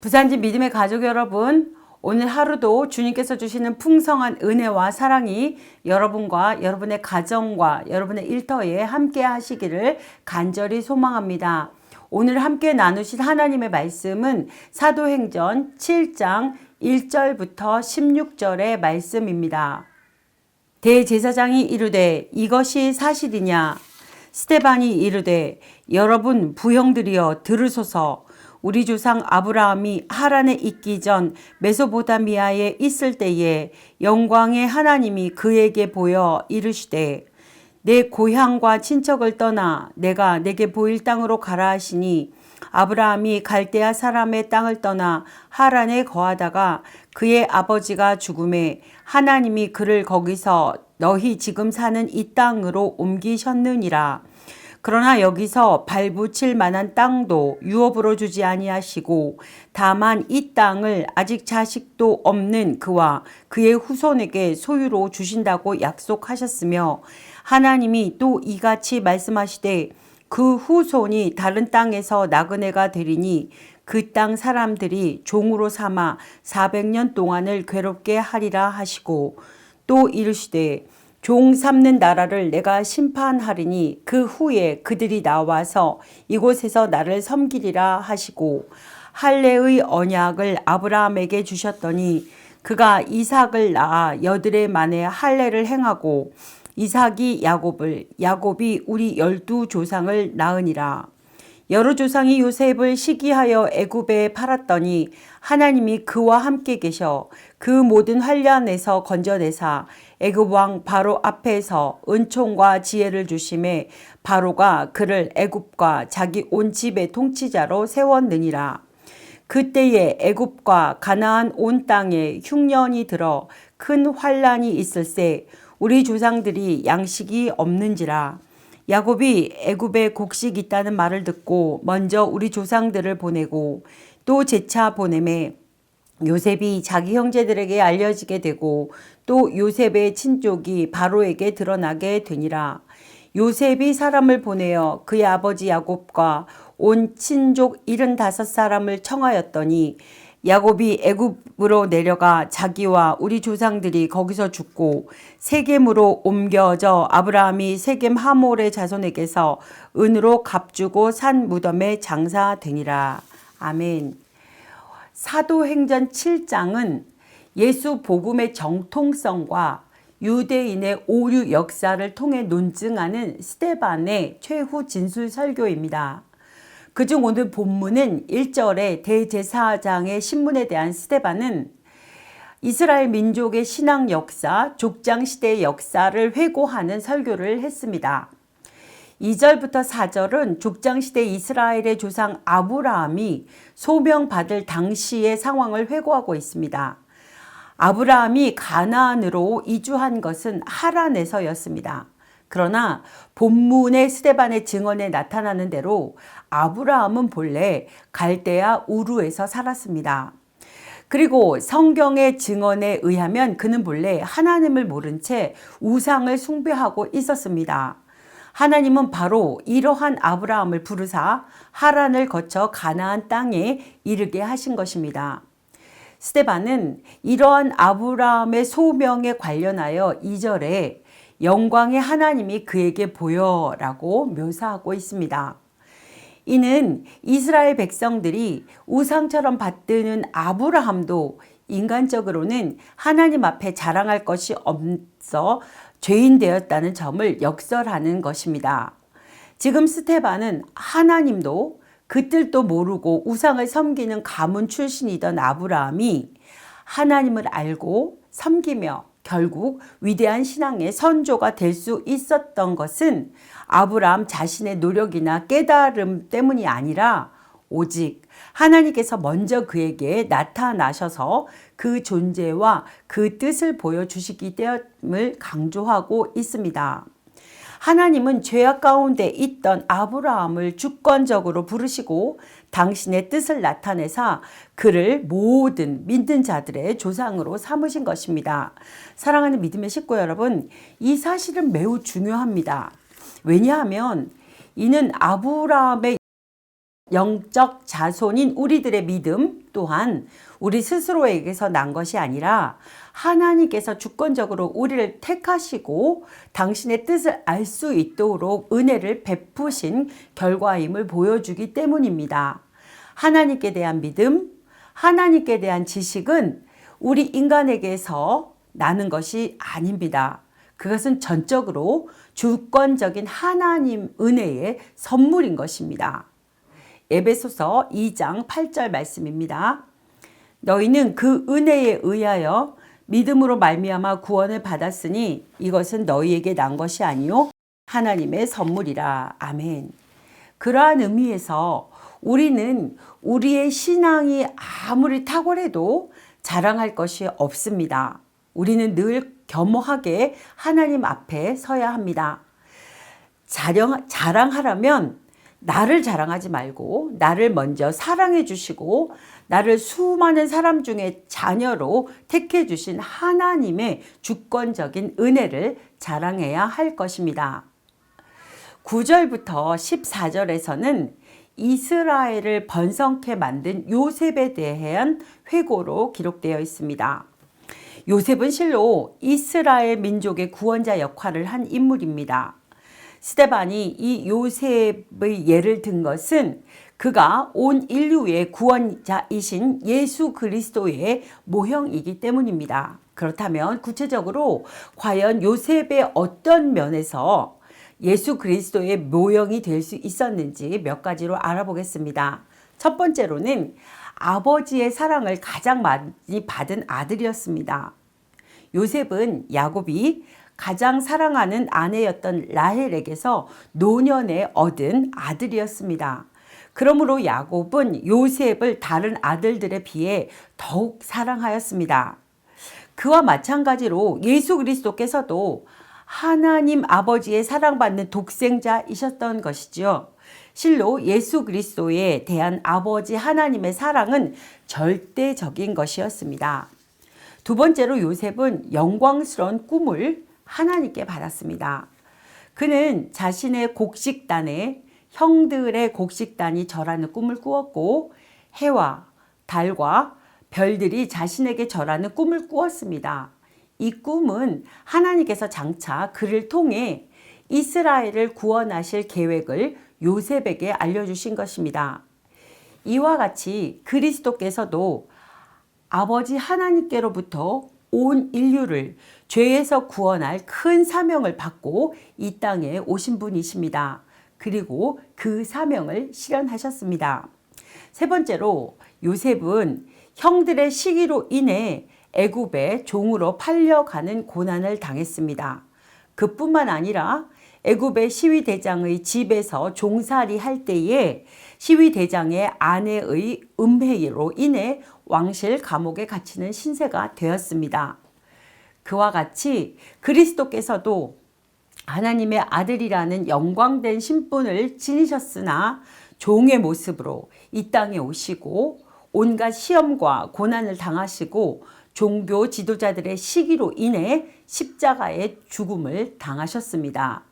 부산집 믿음의 가족 여러분, 오늘 하루도 주님께서 주시는 풍성한 은혜와 사랑이 여러분과 여러분의 가정과 여러분의 일터에 함께 하시기를 간절히 소망합니다. 오늘 함께 나누실 하나님의 말씀은 사도행전 7장 1절부터 16절의 말씀입니다. 대제사장이 이르되 이것이 사실이냐? 스데반이 이르되 여러분 부형들이여 들으소서. 우리 조상 아브라함이 하란에 있기 전 메소포타미아에 있을 때에 영광의 하나님이 그에게 보여 이르시되 내 고향과 친척을 떠나 내가 내게 보일 땅으로 가라 하시니 아브라함이 갈대아 사람의 땅을 떠나 하란에 거하다가 그의 아버지가 죽음에 하나님이 그를 거기서 너희 지금 사는 이 땅으로 옮기셨느니라. 그러나 여기서 발붙일 만한 땅도 유업으로 주지 아니하시고 다만 이 땅을 아직 자식도 없는 그와 그의 후손에게 소유로 주신다고 약속하셨으며 하나님이 또 이같이 말씀하시되 그 후손이 다른 땅에서 나그네가 되리니 그 땅 사람들이 종으로 삼아 400년 동안을 괴롭게 하리라 하시고 또 이르시되 종 삼는 나라를 내가 심판하리니 그 후에 그들이 나와서 이곳에서 나를 섬기리라 하시고 할례의 언약을 아브라함에게 주셨더니 그가 이삭을 낳아 여드레 만에 할례를 행하고 이삭이 야곱을 야곱이 우리 12조상을 낳으니라. 여러 조상이 요셉을 시기하여 애굽에 팔았더니 하나님이 그와 함께 계셔 그 모든 환난에서 건져내사 애굽 왕 바로 앞에서 은총과 지혜를 주심에 바로가 그를 애굽과 자기 온 집의 통치자로 세웠느니라. 그때에 애굽과 가나안 온 땅에 흉년이 들어 큰 환난이 있을세 우리 조상들이 양식이 없는지라. 야곱이 애굽에 곡식 있다는 말을 듣고 먼저 우리 조상들을 보내고 또 재차 보내매 요셉이 자기 형제들에게 알려지게 되고 또 요셉의 친족이 바로에게 드러나게 되니라. 요셉이 사람을 보내어 그의 아버지 야곱과 온 친족 75사람을 청하였더니 야곱이 애굽으로 내려가 자기와 우리 조상들이 거기서 죽고 세겜으로 옮겨져 아브라함이 세겜 하몰의 자손에게서 은으로 값주고 산 무덤에 장사되니라. 아멘. 사도행전 7장은 예수 복음의 정통성과 유대인의 오류 역사를 통해 논증하는 스데반의 최후 진술 설교입니다. 그중 오늘 본문은 1절에 대제사장의 신문에 대한 스데반은 이스라엘 민족의 신앙 역사, 족장시대의 역사를 회고하는 설교를 했습니다. 2절부터 4절은 족장시대 이스라엘의 조상 아브라함이 소명받을 당시의 상황을 회고하고 있습니다. 아브라함이 가나안으로 이주한 것은 하란에서였습니다. 그러나 본문의 스데반의 증언에 나타나는 대로 아브라함은 본래 갈대아 우르에서 살았습니다. 그리고 성경의 증언에 의하면 그는 본래 하나님을 모른 채 우상을 숭배하고 있었습니다. 하나님은 바로 이러한 아브라함을 부르사 하란을 거쳐 가나안 땅에 이르게 하신 것입니다. 스데반은 이러한 아브라함의 소명에 관련하여 2절에 영광의 하나님이 그에게 보여라고 묘사하고 있습니다. 이는 이스라엘 백성들이 우상처럼 받드는 아브라함도 인간적으로는 하나님 앞에 자랑할 것이 없어 죄인 되었다는 점을 역설하는 것입니다. 지금 스데반은 하나님도 그 뜻도 모르고 우상을 섬기는 가문 출신이던 아브라함이 하나님을 알고 섬기며 결국 위대한 신앙의 선조가 될 수 있었던 것은 아브라함 자신의 노력이나 깨달음 때문이 아니라 오직 하나님께서 먼저 그에게 나타나셔서 그 존재와 그 뜻을 보여주시기 때문을 강조하고 있습니다. 하나님은 죄악 가운데 있던 아브라함을 주권적으로 부르시고 당신의 뜻을 나타내사 그를 모든 믿는 자들의 조상으로 삼으신 것입니다. 사랑하는 믿음의 식구 여러분, 이 사실은 매우 중요합니다. 왜냐하면 이는 아브라함의 영적 자손인 우리들의 믿음 또한 우리 스스로에게서 난 것이 아니라 하나님께서 주권적으로 우리를 택하시고 당신의 뜻을 알 수 있도록 은혜를 베푸신 결과임을 보여주기 때문입니다. 하나님께 대한 믿음, 하나님께 대한 지식은 우리 인간에게서 나는 것이 아닙니다. 그것은 전적으로 주권적인 하나님 은혜의 선물인 것입니다. 에베소서 2장 8절 말씀입니다. 너희는 그 은혜에 의하여 믿음으로 말미암아 구원을 받았으니 이것은 너희에게 난 것이 아니요 하나님의 선물이라. 아멘. 그러한 의미에서 우리는 우리의 신앙이 아무리 탁월해도 자랑할 것이 없습니다. 우리는 늘 겸허하게 하나님 앞에 서야 합니다. 자랑하려면 나를 자랑하지 말고 나를 먼저 사랑해 주시고 나를 수많은 사람 중에 자녀로 택해 주신 하나님의 주권적인 은혜를 자랑해야 할 것입니다. 9절부터 14절에서는 이스라엘을 번성케 만든 요셉에 대한 회고로 기록되어 있습니다. 요셉은 실로 이스라엘 민족의 구원자 역할을 한 인물입니다. 스데반이 이 요셉의 예를 든 것은 그가 온 인류의 구원자이신 예수 그리스도의 모형이기 때문입니다. 그렇다면 구체적으로 과연 요셉의 어떤 면에서 예수 그리스도의 모형이 될 수 있었는지 몇 가지로 알아보겠습니다. 첫 번째로는 아버지의 사랑을 가장 많이 받은 아들이었습니다. 요셉은 야곱이 가장 사랑하는 아내였던 라헬에게서 노년에 얻은 아들이었습니다. 그러므로 야곱은 요셉을 다른 아들들에 비해 더욱 사랑하였습니다. 그와 마찬가지로 예수 그리스도께서도 하나님 아버지의 사랑받는 독생자이셨던 것이죠. 실로 예수 그리스도에 대한 아버지 하나님의 사랑은 절대적인 것이었습니다. 두 번째로 요셉은 영광스러운 꿈을 하나님께 받았습니다. 그는 자신의 곡식단에 형들의 곡식단이 절하는 꿈을 꾸었고 해와 달과 별들이 자신에게 절하는 꿈을 꾸었습니다. 이 꿈은 하나님께서 장차 그를 통해 이스라엘을 구원하실 계획을 요셉에게 알려주신 것입니다. 이와 같이 그리스도께서도 아버지 하나님께로부터 온 인류를 죄에서 구원할 큰 사명을 받고 이 땅에 오신 분이십니다. 그리고 그 사명을 실현하셨습니다. 세 번째로 요셉은 형들의 시기로 인해 애굽의 종으로 팔려가는 고난을 당했습니다. 그뿐만 아니라 애굽의 시위대장의 집에서 종살이 할 때에 시위대장의 아내의 음해로 인해 왕실 감옥에 갇히는 신세가 되었습니다. 그와 같이 그리스도께서도 하나님의 아들이라는 영광된 신분을 지니셨으나 종의 모습으로 이 땅에 오시고 온갖 시험과 고난을 당하시고 종교 지도자들의 시기로 인해 십자가의 죽음을 당하셨습니다.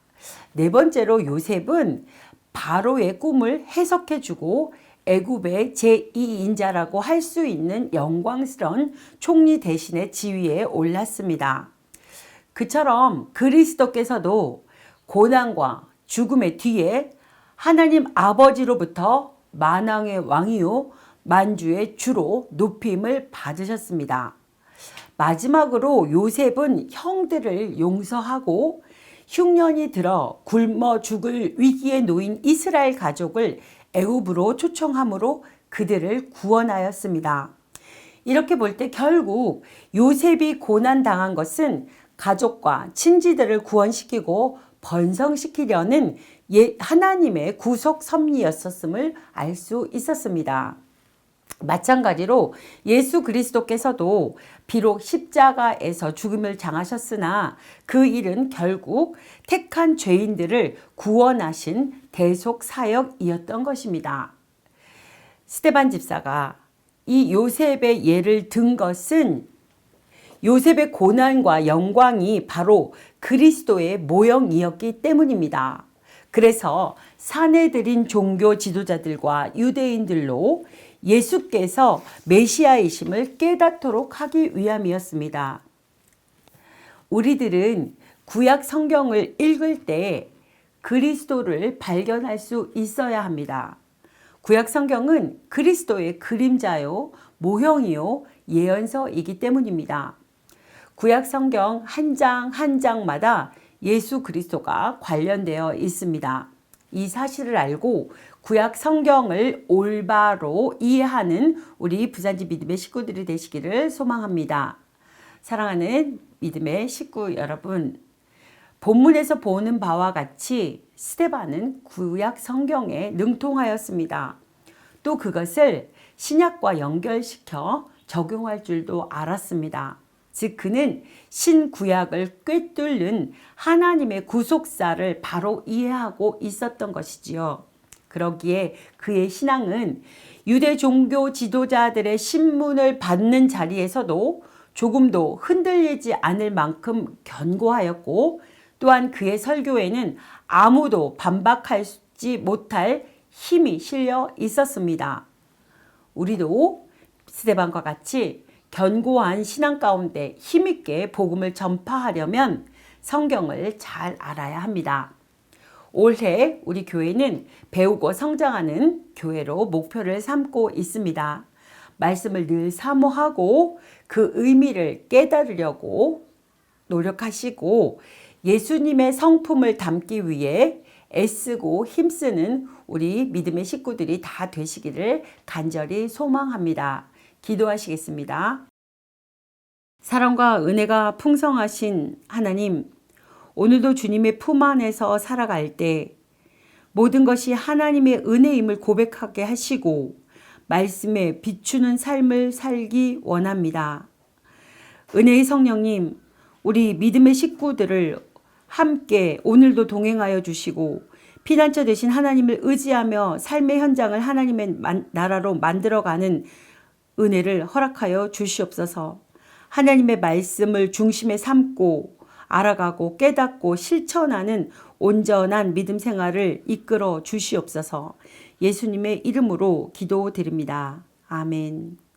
네 번째로 요셉은 바로의 꿈을 해석해주고 애굽의 제2인자라고 할 수 있는 영광스러운 총리 대신의 지위에 올랐습니다. 그처럼 그리스도께서도 고난과 죽음의 뒤에 하나님 아버지로부터 만왕의 왕이요 만주의 주로 높임을 받으셨습니다. 마지막으로 요셉은 형들을 용서하고 흉년이 들어 굶어 죽을 위기에 놓인 이스라엘 가족을 애굽으로 초청함으로 그들을 구원하였습니다. 이렇게 볼 때 결국 요셉이 고난당한 것은 가족과 친지들을 구원시키고 번성시키려는 하나님의 구속 섭리였었음을 알 수 있었습니다. 마찬가지로 예수 그리스도께서도 비록 십자가에서 죽음을 당하셨으나 그 일은 결국 택한 죄인들을 구원하신 대속 사역이었던 것입니다. 스데반 집사가 이 요셉의 예를 든 것은 요셉의 고난과 영광이 바로 그리스도의 모형이었기 때문입니다. 그래서 사내들인 종교 지도자들과 유대인들로 예수께서 메시아이심을 깨닫도록 하기 위함이었습니다. 우리들은 구약 성경을 읽을 때 그리스도를 발견할 수 있어야 합니다. 구약 성경은 그리스도의 그림자요, 모형이요, 예언서이기 때문입니다. 구약 성경 한 장 한 장마다 예수 그리스도가 관련되어 있습니다. 이 사실을 알고 구약 성경을 올바로 이해하는 우리 부산지 믿음의 식구들이 되시기를 소망합니다. 사랑하는 믿음의 식구 여러분, 본문에서 보는 바와 같이 스데반은 구약 성경에 능통하였습니다. 또 그것을 신약과 연결시켜 적용할 줄도 알았습니다. 즉 그는 신구약을 꿰뚫는 하나님의 구속사를 바로 이해하고 있었던 것이지요. 그러기에 그의 신앙은 유대 종교 지도자들의 신문을 받는 자리에서도 조금도 흔들리지 않을 만큼 견고하였고, 또한 그의 설교에는 아무도 반박하지 못할 힘이 실려 있었습니다. 우리도 스데반과 같이 견고한 신앙 가운데 힘있게 복음을 전파하려면 성경을 잘 알아야 합니다. 올해 우리 교회는 배우고 성장하는 교회로 목표를 삼고 있습니다. 말씀을 늘 사모하고 그 의미를 깨달으려고 노력하시고 예수님의 성품을 담기 위해 애쓰고 힘쓰는 우리 믿음의 식구들이 다 되시기를 간절히 소망합니다. 기도하시겠습니다. 사랑과 은혜가 풍성하신 하나님, 오늘도 주님의 품 안에서 살아갈 때 모든 것이 하나님의 은혜임을 고백하게 하시고 말씀에 비추는 삶을 살기 원합니다. 은혜의 성령님, 우리 믿음의 식구들을 함께 오늘도 동행하여 주시고 피난처 되신 하나님을 의지하며 삶의 현장을 하나님의 나라로 만들어가는 은혜를 허락하여 주시옵소서. 하나님의 말씀을 중심에 삼고 알아가고 깨닫고 실천하는 온전한 믿음 생활을 이끌어 주시옵소서. 예수님의 이름으로 기도드립니다. 아멘.